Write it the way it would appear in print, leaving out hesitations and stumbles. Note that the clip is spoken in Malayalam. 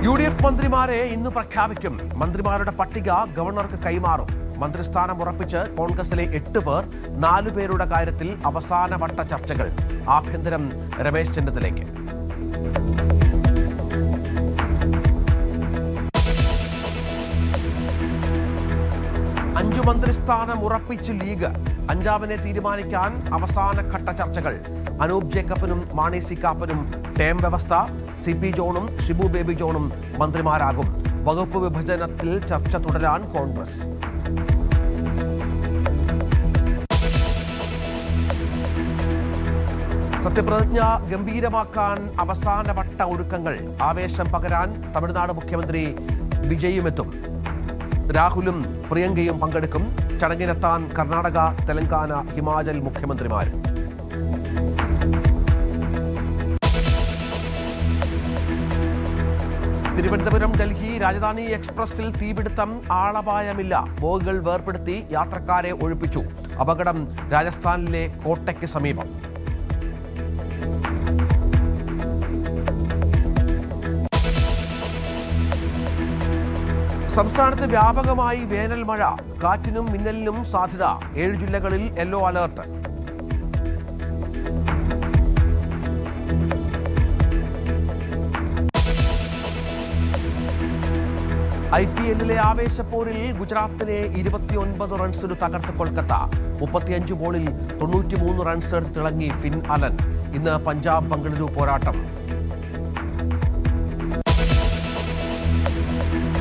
യുഡിഎഫ് മന്ത്രിമാരെ ഇന്ന് പ്രഖ്യാപിക്കും. മന്ത്രിമാരുടെ പട്ടിക ഗവർണർക്ക് കൈമാറും. മന്ത്രിസ്ഥാനം ഉറപ്പിച്ച് കോൺഗ്രസിലെ 8 പേർ. 4 പേരുടെ കാര്യത്തിൽ അവസാനവട്ട ചർച്ചകൾ. ആഭ്യന്തരം രമേശ് ചെന്നിത്തലയ്ക്ക്. അഞ്ചു മന്ത്രിസ്ഥാനം ഉറപ്പിച്ച് ലീഗ്. അഞ്ചാമനെ തീരുമാനിക്കാൻ അവസാനഘട്ട ചർച്ചകൾ. അനൂപ് ജേക്കബിനും മാണി സി കാപ്പനും ടേം വ്യവസ്ഥ. CP ജോണും ഷിബു ബേബി ജോണും മന്ത്രിമാരാകും. വകുപ്പ് വിഭജനത്തിൽ ചർച്ച തുടരാൻ കോൺഗ്രസ്. സത്യപ്രതിജ്ഞ ഗംഭീരമാക്കാൻ അവസാനവട്ട ഒരുക്കങ്ങൾ. ആവേശം പകരാൻ തമിഴ്നാട് മുഖ്യമന്ത്രി വിജയുമെത്തും. രാഹുലും പ്രിയങ്കയും പങ്കെടുക്കും. ചടങ്ങിനെത്താൻ കർണാടക, തെലങ്കാന, ഹിമാചൽ മുഖ്യമന്ത്രിമാരും. തിരുവനന്തപുരം ഡൽഹി രാജധാനി എക്സ്പ്രസിൽ തീപിടുത്തം. ആളപായമില്ല. ബോഗികൾ വേർപെടുത്തി യാത്രക്കാരെ ഒഴിപ്പിച്ചു. അപകടം രാജസ്ഥാനിലെ കോട്ടയ്ക്ക് സമീപം. സംസ്ഥാനത്ത് വ്യാപകമായി വേനൽ മഴ. കാറ്റിനും മിന്നലിനും സാധ്യത. 7 ജില്ലകളിൽ യെല്ലോ അലർട്ട്. IPL ആവേശപ്പോരിൽ ഗുജറാത്തിനെ 29 റൺസിന് തകർത്ത് കൊൽക്കത്ത. 35 ബോളിൽ 93 റൺസ് തിളങ്ങി ഫിൻ അലൻ. ഇന്ന് പഞ്ചാബ് ബംഗളൂരു പോരാട്ടം.